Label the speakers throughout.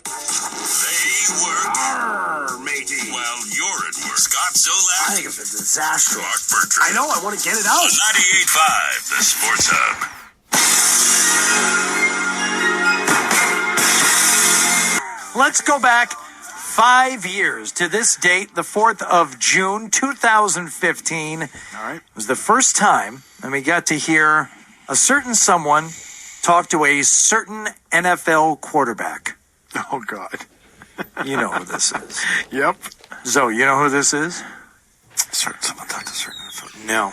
Speaker 1: They work. Matey. Well, you're at work. Scott Zolak.
Speaker 2: I think it's a disaster.
Speaker 1: Marc Bertrand.
Speaker 2: I know, I want to get it out.
Speaker 1: 98.5, the Sports Hub.
Speaker 3: Let's go back 5 years to this date, the 4th of June, 2015.
Speaker 2: All right.
Speaker 3: It was the first time that we got to hear a certain someone talk to a certain NFL quarterback.
Speaker 2: Oh, God.
Speaker 3: You know who this is.
Speaker 2: Yep.
Speaker 3: Zoe, you know who this is?
Speaker 2: Someone talked to certain NFL. No.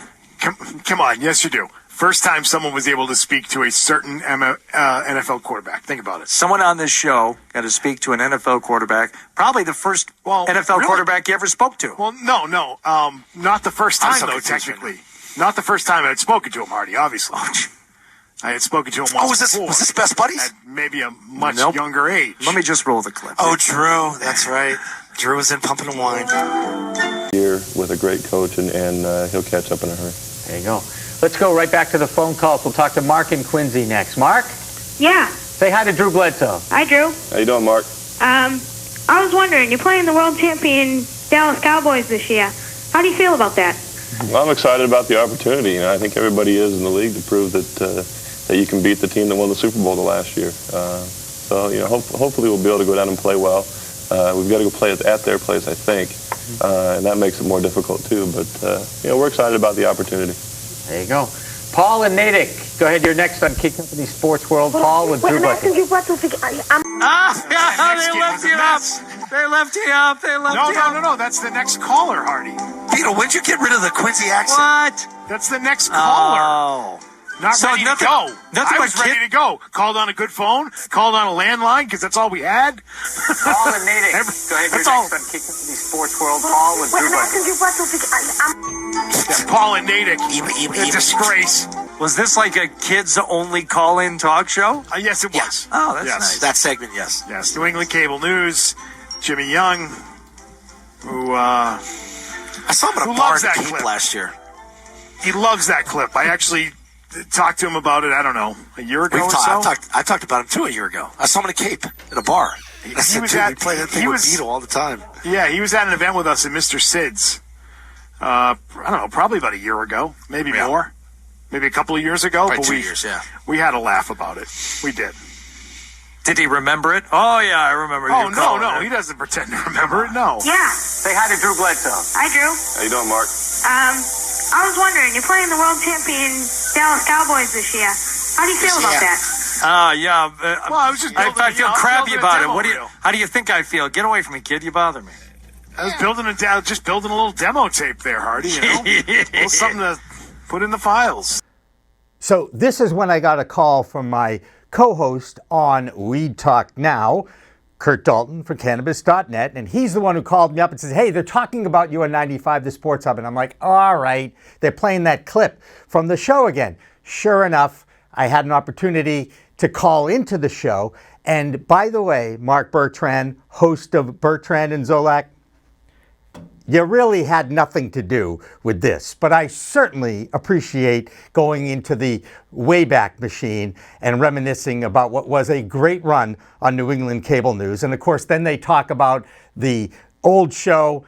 Speaker 2: Come on. Yes, you do. First time someone was able to speak to a certain NFL quarterback. Think about it.
Speaker 3: Someone on this show got to speak to an NFL quarterback. Probably the first NFL quarterback you ever spoke to.
Speaker 2: Well, no. Not the first time, though, technically. Not the first time I had spoken to him, Hardy, obviously. I had spoken to him once before.
Speaker 4: Was this Best Buddies?
Speaker 2: At maybe a much younger age.
Speaker 3: Let me just roll the clip.
Speaker 4: Oh, Drew. That's right. Drew was in Pumping the Wine.
Speaker 5: Year with a great coach, and he'll catch up in a hurry.
Speaker 6: There you go. Let's go right back to the phone calls. We'll talk to Mark and Quincy next. Mark?
Speaker 7: Yeah.
Speaker 6: Say hi to Drew Bledsoe.
Speaker 7: Hi, Drew.
Speaker 5: How you doing, Mark?
Speaker 7: I was wondering, you're playing the world champion Dallas Cowboys this year. How do you feel about that?
Speaker 5: Well, I'm excited about the opportunity. I think everybody is in the league to prove that you can beat the team that won the Super Bowl the last year. So hopefully we'll be able to go down and play well. We've got to go play at their place, I think, and that makes it more difficult too. But we're excited about the opportunity.
Speaker 6: There you go. Paul and Natick. Go ahead. You're next on Kid Company SportsWorld. Paul with Drew Bledsoe.
Speaker 3: They left you up. They left you up.
Speaker 2: No. That's the next caller, Hardy.
Speaker 4: Peter, when'd you get rid of the Quincy accent?
Speaker 3: What?
Speaker 2: That's the next caller.
Speaker 3: Oh.
Speaker 2: Not ready to go. I was ready to go. Called on a good phone. Called on a landline because that's all we had.
Speaker 6: Paul and Natick. Go ahead. You're next on Kid Company SportsWorld. Paul with Drew Bledsoe.
Speaker 2: Paul and Natick. A disgrace.
Speaker 3: Was this like a kids-only call-in talk show?
Speaker 2: Yes, it was.
Speaker 4: Yes.
Speaker 3: Oh, that's nice.
Speaker 4: That segment, yes.
Speaker 2: Yes, New England Cable News. Jimmy Young, who
Speaker 4: I saw him at a bar in the Cape last year.
Speaker 2: He loves that clip. I actually talked to him about it, I don't know, a year ago or so.
Speaker 4: I talked about him, too, a year ago. I saw him in a Cape at a bar. We play that thing with Beetle all the time.
Speaker 2: Yeah, he was at an event with us at Mr. Sid's. I don't know, probably about a year ago, maybe more. Maybe a couple of years ago.
Speaker 4: Right,
Speaker 2: but
Speaker 4: 2 years, yeah.
Speaker 2: We had a laugh about it. We did.
Speaker 3: Did he remember it? Oh, yeah, I remember.
Speaker 2: Oh, no, he doesn't pretend to remember it, no.
Speaker 7: Yeah.
Speaker 6: Say hi to Drew Bledsoe.
Speaker 7: Hi, Drew.
Speaker 5: How you doing, Mark?
Speaker 7: I was wondering, you're playing the world champion Dallas Cowboys this year. How do you feel about that?
Speaker 3: Yeah.
Speaker 2: Well, I was just building,
Speaker 3: I feel crappy about it.
Speaker 2: Reel.
Speaker 3: How do you think I feel? Get away from me, kid. You bother me.
Speaker 2: I was building a little demo tape there, Hardy. A little something to put in the files.
Speaker 8: So this is when I got a call from my co-host on Weed Talk Now, Kurt Dalton from Cannabis.net, and he's the one who called me up and says, hey, they're talking about you on 95 The Sports Hub. And I'm like, all right, they're playing that clip from the show again. Sure enough, I had an opportunity to call into the show. And by the way, Marc Bertrand, host of Bertrand and Zolak, you really had nothing to do with this, but I certainly appreciate going into the Wayback Machine and reminiscing about what was a great run on New England Cable News. And of course, then they talk about the old show,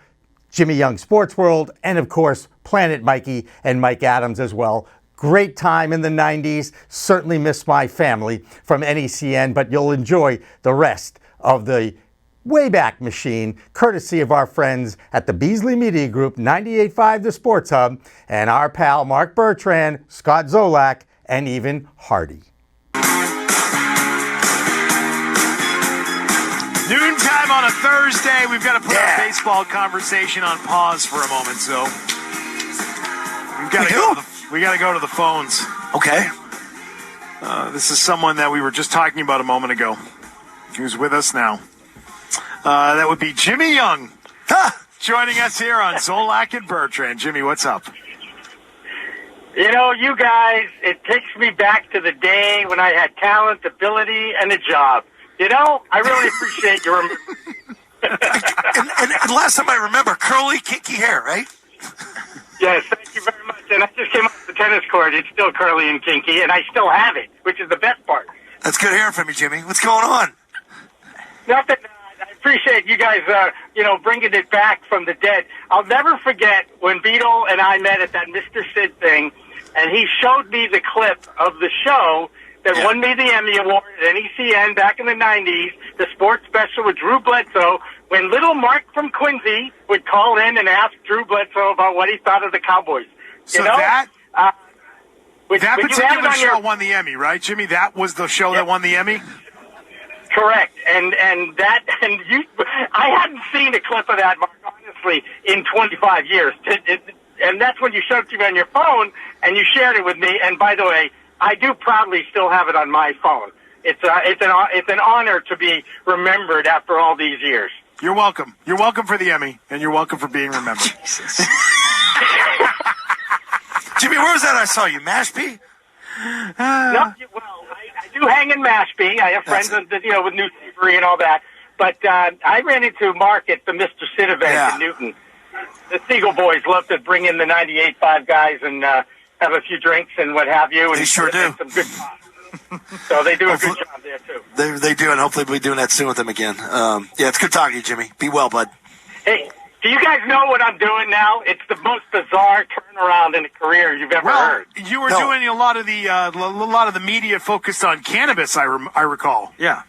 Speaker 8: Jimmy Young SportsWorld, and of course, Planet Mikey and Mike Adams as well. Great time in the 90s. Certainly miss my family from NECN, but you'll enjoy the rest of the Wayback Machine, courtesy of our friends at the Beasley Media Group, 98.5 The Sports Hub, and our pal Marc Bertrand, Scott Zolak, and even Hardy.
Speaker 2: Noontime on a Thursday. We've got to put our baseball conversation on pause for a moment, so we got to go to the phones.
Speaker 4: Okay.
Speaker 2: This is someone that we were just talking about a moment ago, who's with us now. That would be Jimmy Young joining us here on Zolak and Bertrand. Jimmy, what's up?
Speaker 9: You know, you guys, it takes me back to the day when I had talent, ability, and a job. You know, I really appreciate your...
Speaker 4: and last time I remember, curly, kinky hair, right?
Speaker 9: Yes, thank you very much. And I just came off the tennis court. It's still curly and kinky, and I still have it, which is the best part.
Speaker 4: That's good hearing from you, Jimmy. What's going on?
Speaker 9: Nothing. I appreciate you guys, bringing it back from the dead. I'll never forget when Beetle and I met at that Mr. Sid thing, and he showed me the clip of the show that won me the Emmy Award at NECN back in the 90s, the sports special with Drew Bledsoe, when little Mark from Quincy would call in and ask Drew Bledsoe about what he thought of the Cowboys.
Speaker 2: So that particular show won the Emmy, right, Jimmy? That was the show that won the Emmy?
Speaker 9: Correct. I hadn't seen a clip of that, Mark, honestly, in 25 years. And that's when you showed it to me on your phone, and you shared it with me. And by the way, I do proudly still have it on my phone. It's an honor to be remembered after all these years.
Speaker 2: You're welcome. You're welcome for the Emmy, and you're welcome for being remembered.
Speaker 4: Jesus. Jimmy, where was that I saw you? Mashpee?
Speaker 9: I do hang in Mashpee. I have friends with New Seabury and all that. But I ran into Mark at the Mr. Sid event in Newton. The Seagull boys love to bring in the 98.5 guys and have a few drinks and what have you. And
Speaker 4: they sure do.
Speaker 9: Some good talk. So they do a good job there, too.
Speaker 4: They do, and hopefully we'll be doing that soon with them again. It's good talking to you, Jimmy. Be well, bud.
Speaker 9: Hey, do you guys know what I'm doing now? It's the most bizarre turnaround in a career you've ever heard.
Speaker 2: You were doing a lot of the media focused on cannabis, I recall.
Speaker 3: Yeah.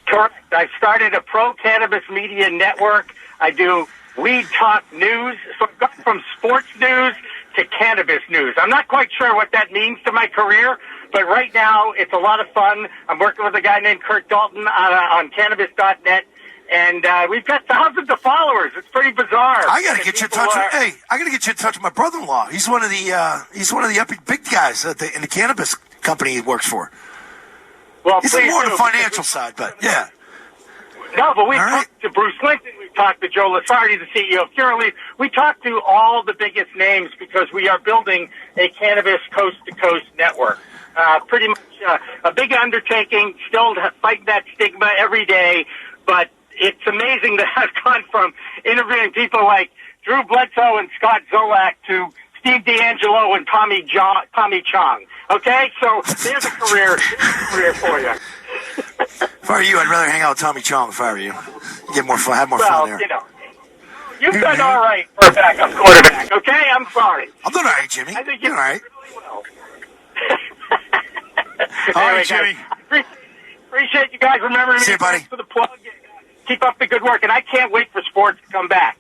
Speaker 9: Correct. I started a Pro Cannabis Media network. I do weed talk news. So I've gone from sports news to cannabis news. I'm not quite sure what that means to my career, but right now it's a lot of fun. I'm working with a guy named Kurt Dalton on Cannabis.net. And we've got thousands of followers. It's pretty bizarre.
Speaker 4: I got to get you in touch. I got to get you in touch with my brother-in-law. He's one of the big guys in the cannabis company he works for.
Speaker 9: Well,
Speaker 4: he's more on the financial side, but yeah.
Speaker 9: No, but we talked to Bruce Linton. We talked to Joe Lasardi, the CEO of Curaleaf. We talked to all the biggest names because we are building a cannabis coast-to-coast network. Pretty much a big undertaking. Still fighting that stigma every day, but it's amazing that I've gone from interviewing people like Drew Bledsoe and Scott Zolak to Steve D'Angelo and Tommy Chong. Okay? So there's a career for you.
Speaker 4: If I were you, I'd rather hang out with Tommy Chong if I were you. Get more fun, have more fun there.
Speaker 9: You've done all right for a backup quarterback, okay? I'm sorry.
Speaker 4: I'm doing all right, Jimmy.
Speaker 9: I think
Speaker 4: you're doing all right.
Speaker 9: Really well.
Speaker 2: All right, Jimmy.
Speaker 9: Appreciate you guys remembering me.
Speaker 4: See you, buddy.
Speaker 9: Thanks for the plug. Keep up the good work, and I can't wait for sports to come back.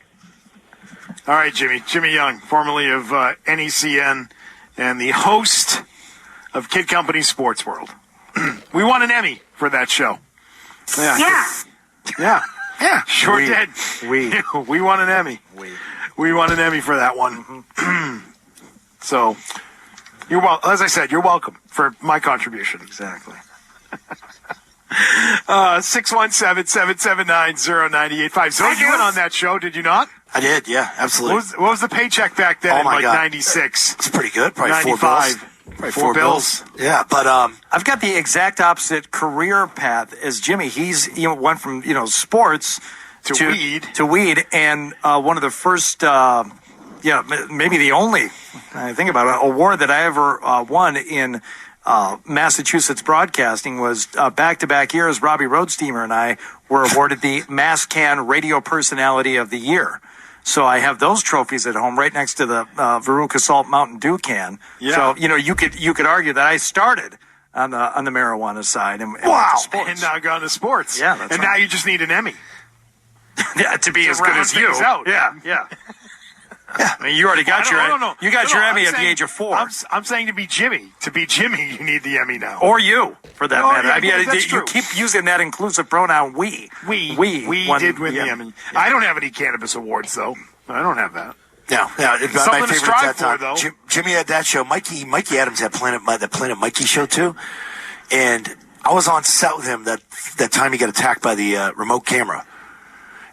Speaker 2: All right, Jimmy. Jimmy Young, formerly of NECN and the host of Kid Company SportsWorld. We won an Emmy for that show. Yeah. Sure did. We won an Emmy. We won an Emmy for that one. So, as I said, you're welcome for my contribution.
Speaker 3: Exactly.
Speaker 2: 617-779-0985. So you went on that show, did you not?
Speaker 4: I did, yeah, absolutely.
Speaker 2: What was the paycheck back then in 96?
Speaker 4: It's pretty good, probably
Speaker 2: 95.
Speaker 4: Probably four bills. Yeah, but
Speaker 3: I've got the exact opposite career path as Jimmy. He's went from sports to weed, and one of the first, maybe the only, I think about it, award that I ever won in Massachusetts broadcasting was back-to-back years. Robbie Roadsteamer and I were awarded the NASCAN Radio Personality of the Year. So I have those trophies at home, right next to the Veruca Salt Mountain Dew can.
Speaker 2: Yeah.
Speaker 3: So you could argue that I started on the marijuana side and went to sports.
Speaker 2: And now gone to sports.
Speaker 3: Yeah, that's
Speaker 2: now you just need an Emmy.
Speaker 3: To be as good as you.
Speaker 2: Out.
Speaker 3: Yeah. I mean, you already got your Emmy at the age of 4.
Speaker 2: I'm saying to be Jimmy. To be Jimmy, you need the Emmy now.
Speaker 3: Or you, for that matter.
Speaker 2: Yeah, that's true.
Speaker 3: You keep using that inclusive pronoun we.
Speaker 2: We did win the Emmy.
Speaker 3: Yeah.
Speaker 2: I don't have any cannabis awards, though. I don't have that.
Speaker 4: No.
Speaker 2: Something
Speaker 4: my favorite
Speaker 2: to strive
Speaker 4: at that time.
Speaker 2: for, though.
Speaker 4: Jimmy had that show. Mikey Adams had the Planet Mikey show, too. And I was on set with him that time he got attacked by the remote camera.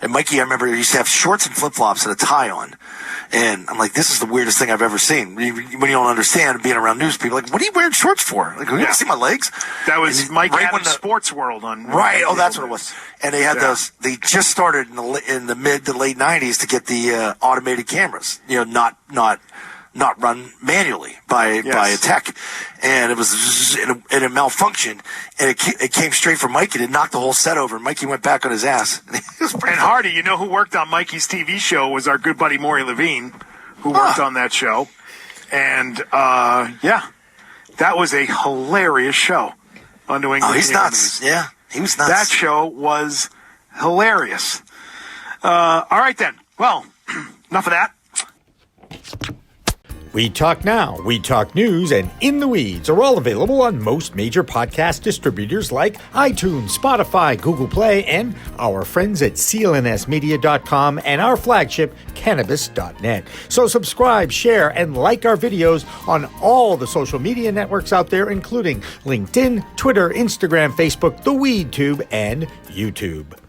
Speaker 4: And Mikey, I remember, he used to have shorts and flip-flops and a tie on. And I'm like, this is the weirdest thing I've ever seen. When you don't understand being around news people, like, what are you wearing shorts for? Like, you see my legs?
Speaker 2: That was Mike Adams SportsWorld on.
Speaker 4: Right. Oh, that's what it was. And they had those. They just started in the mid to late 90s to get the automated cameras. Not not run manually by a tech, and it was and it malfunctioned, and it came straight from Mikey and it knocked the whole set over. And Mikey went back on his ass.
Speaker 2: And Hardy, you know who worked on Mikey's TV show was our good buddy Maury Levine, who worked on that show, and that was a hilarious show on New England.
Speaker 4: Oh, he's nuts. Yeah, he was nuts.
Speaker 2: That show was hilarious. All right then. Well, enough of that.
Speaker 8: We Talk Now, We Talk News, and In the Weeds are all available on most major podcast distributors like iTunes, Spotify, Google Play, and our friends at clnsmedia.com and our flagship, cannabis.net. So subscribe, share, and like our videos on all the social media networks out there, including LinkedIn, Twitter, Instagram, Facebook, the WeedTube, and YouTube.